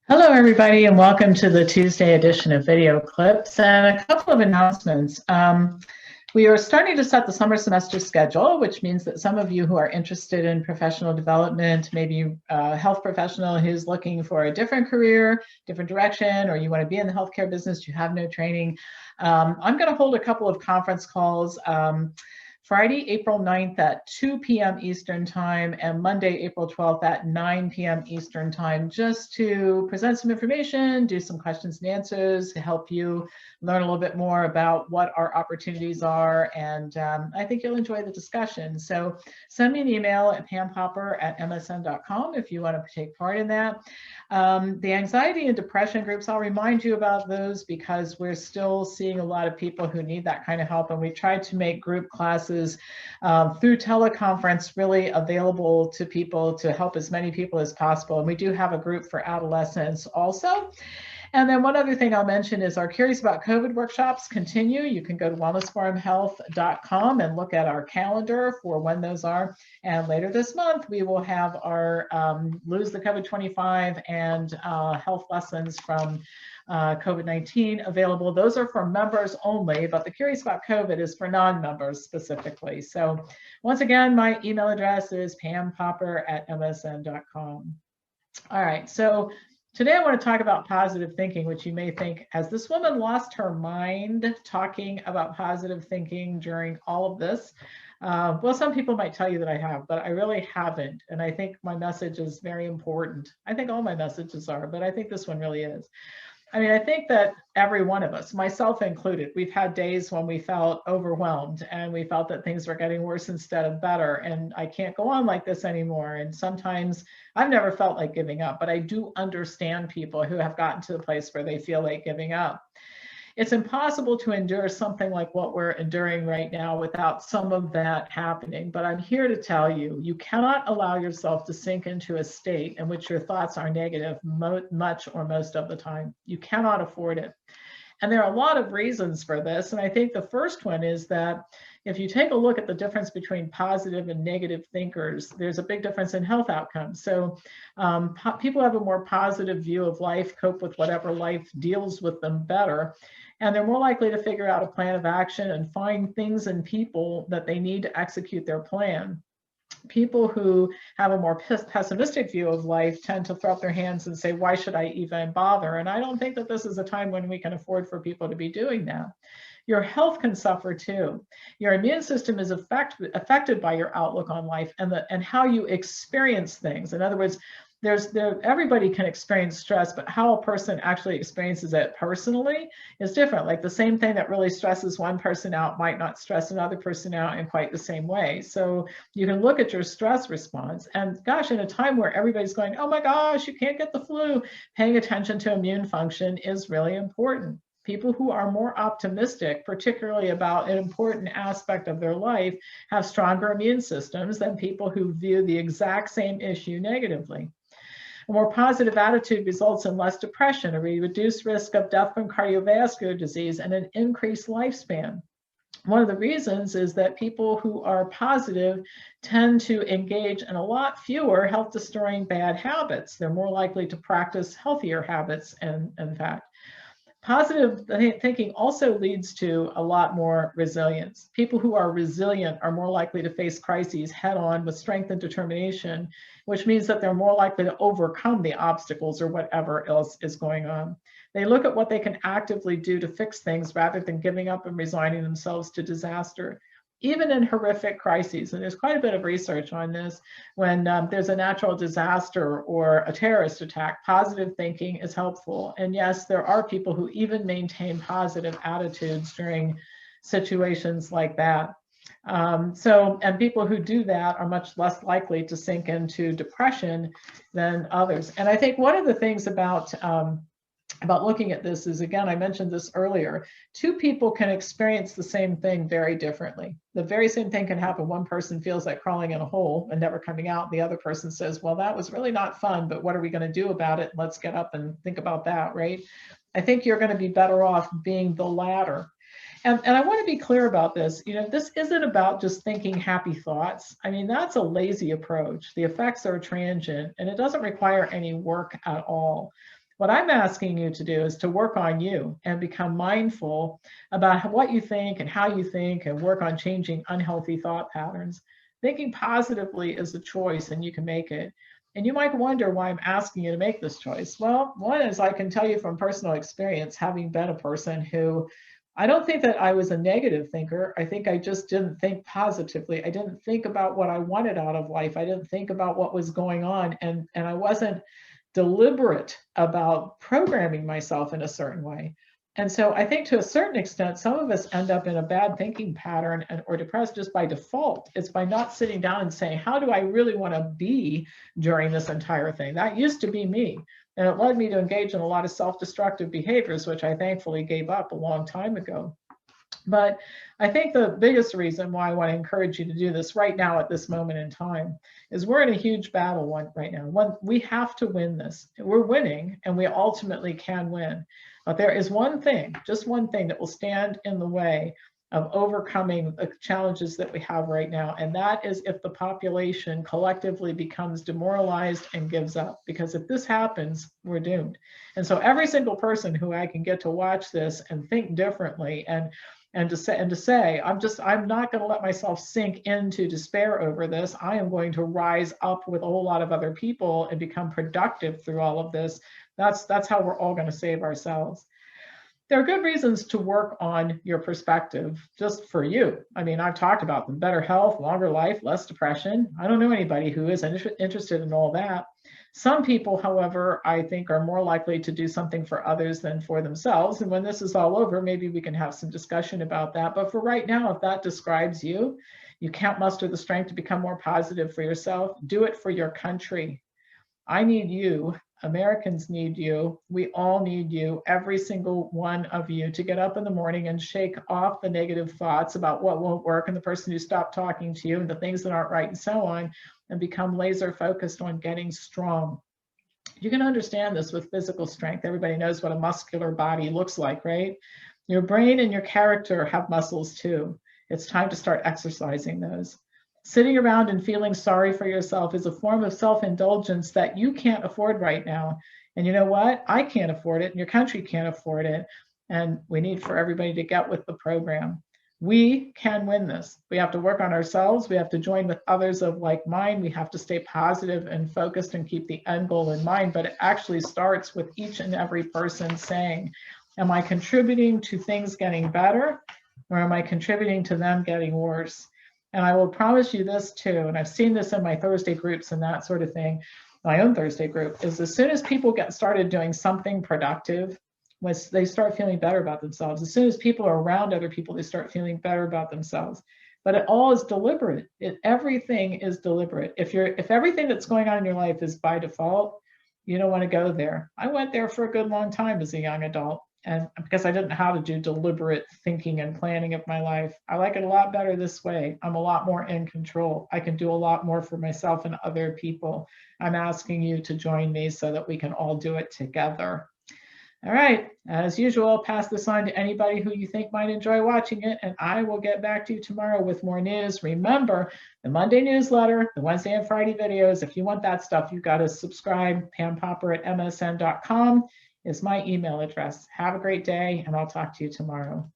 Hello, everybody, and welcome to the Tuesday edition of Video Clips and a couple of announcements. We are starting to set the summer semester schedule, which means that some of you who are interested in professional development, maybe a health professional who's looking for a different career, different direction, or you want to be in the healthcare business, you have no training. I'm going to hold a couple of conference calls. Friday, April 9th at 2 p.m. Eastern Time and Monday, April 12th at 9 p.m. Eastern Time, just to present some information, do some questions and answers to help you learn a little bit more about what our opportunities are. And I think you'll enjoy the discussion. So send me an email at pampopper@msn.com if you want to take part in that. The anxiety and depression groups, I'll remind you about those because we're still seeing a lot of people who need that kind of help. And we tried to make group classes through teleconference really available to people to help as many people as possible. And we do have a group for adolescents also. And then one other thing I'll mention is our Curious About COVID workshops continue. You can go to wellnessforumhealth.com and look at our calendar for when those are. And later this month, we will have our Lose the COVID-25 and health lessons from COVID-19 available. Those are for members only, but the Curious About COVID is for non-members specifically. So once again, my email address is pampopper@msn.com. All right, so today I want to talk about positive thinking, which you may think, has this woman lost her mind talking about positive thinking during all of this? Well, some people might tell you that I have, but I really haven't. And I think my message is very important. I think all my messages are, but I think this one really is. I mean, I think that every one of us, myself included, we've had days when we felt overwhelmed and we felt that things were getting worse instead of better. And I can't go on like this anymore. And sometimes I've never felt like giving up, but I do understand people who have gotten to the place where they feel like giving up. It's impossible to endure something like what we're enduring right now without some of that happening. But I'm here to tell you, you cannot allow yourself to sink into a state in which your thoughts are negative much or most of the time. You cannot afford it. And there are a lot of reasons for this. And I think the first one is that if you take a look at the difference between positive and negative thinkers, there's a big difference in health outcomes. So people have a more positive view of life, cope with whatever life deals with them better. And they're more likely to figure out a plan of action and find things and people that they need to execute their plan. People who have a more pessimistic view of life tend to throw up their hands and say, why should I even bother? And I don't think that this is a time when we can afford for people to be doing that. Your health can suffer too. Your immune system is affected by your outlook on life and how you experience things. In other words, everybody can experience stress, but how a person actually experiences it personally is different. Like the same thing that really stresses one person out might not stress another person out in quite the same way. So you can look at your stress response and gosh, in a time where everybody's going, oh my gosh, you can't get the flu, paying attention to immune function is really important. People who are more optimistic, particularly about an important aspect of their life, have stronger immune systems than people who view the exact same issue negatively. A more positive attitude results in less depression, a reduced risk of death from cardiovascular disease, and an increased lifespan. One of the reasons is that people who are positive tend to engage in a lot fewer health-destroying bad habits. They're more likely to practice healthier habits, in fact. Positive thinking also leads to a lot more resilience. People who are resilient are more likely to face crises head on with strength and determination, which means that they're more likely to overcome the obstacles or whatever else is going on. They look at what they can actively do to fix things rather than giving up and resigning themselves to disaster. Even in horrific crises, and there's quite a bit of research on this, when there's a natural disaster or a terrorist attack, positive thinking is helpful. And yes, there are people who even maintain positive attitudes during situations like that. And people who do that are much less likely to sink into depression than others. And I think one of the things about looking at this is, again, I mentioned this earlier, two people can experience the same thing very differently. The very same thing can happen. One person feels like crawling in a hole and never coming out. The other person says, well, that was really not fun, but what are we going to do about it? Let's get up and think about that, right? I think you're going to be better off being the latter. And I want to be clear about this. You know, this isn't about just thinking happy thoughts. I mean, that's a lazy approach. The effects are transient and it doesn't require any work at all. What I'm asking you to do is to work on you and become mindful about what you think and how you think, and work on changing unhealthy thought patterns. Thinking positively is a choice, and you can make it. And you might wonder why I'm asking you to make this choice. Well, one is, I can tell you from personal experience, having been a person who, I don't think that I was a negative thinker. I think I just didn't think positively. I didn't think about what I wanted out of life. I didn't think about what was going on. And I wasn't deliberate about programming myself in a certain way. And so I think to a certain extent, some of us end up in a bad thinking pattern or depressed just by default. It's by not sitting down and saying, how do I really want to be during this entire thing? That used to be me. And it led me to engage in a lot of self-destructive behaviors, which I thankfully gave up a long time ago. But I think the biggest reason why I want to encourage you to do this right now at this moment in time is we're in a huge battle right now. We have to win this. We're winning, and we ultimately can win. But there is one thing, just one thing, that will stand in the way of overcoming the challenges that we have right now. And that is if the population collectively becomes demoralized and gives up. Because if this happens, we're doomed. And so every single person who I can get to watch this and think differently and to say, I'm not going to let myself sink into despair over this. I am going to rise up with a whole lot of other people and become productive through all of this. That's how we're all going to save ourselves. There are good reasons to work on your perspective just for you. I mean, I've talked about them: better health, longer life, less depression. I don't know anybody who is interested in all that. Some people, however, I think are more likely to do something for others than for themselves. And when this is all over, maybe we can have some discussion about that. But for right now, if that describes you, you can't muster the strength to become more positive for yourself, do it for your country. I need you. Americans need you. We all need you, every single one of you, to get up in the morning and shake off the negative thoughts about what won't work and the person who stopped talking to you and the things that aren't right and so on, and become laser focused on getting strong. You can understand this with physical strength. Everybody knows what a muscular body looks like, right? Your brain and your character have muscles too. It's time to start exercising those. Sitting around and feeling sorry for yourself is a form of self-indulgence that you can't afford right now. And you know what? I can't afford it, and your country can't afford it. And we need for everybody to get with the program. We can win this. We have to work on ourselves. We have to join with others of like mind. We have to stay positive and focused and keep the end goal in mind. But it actually starts with each and every person saying, am I contributing to things getting better, or am I contributing to them getting worse? And I will promise you this too, and I've seen this in my Thursday groups and that sort of thing, my own Thursday group, is as soon as people get started doing something productive, when they start feeling better about themselves. As soon as people are around other people, they start feeling better about themselves. But it all is deliberate. Everything is deliberate. If everything that's going on in your life is by default, you don't want to go there. I went there for a good long time as a young adult. And because I didn't know how to do deliberate thinking and planning of my life. I like it a lot better this way. I'm a lot more in control. I can do a lot more for myself and other people. I'm asking you to join me so that we can all do it together. All right, as usual, I'll pass this on to anybody who you think might enjoy watching it, and I will get back to you tomorrow with more news. Remember, the Monday newsletter, the Wednesday and Friday videos, if you want that stuff, you've got to subscribe. PamPopper@msn.com is my email address. Have a great day, and I'll talk to you tomorrow.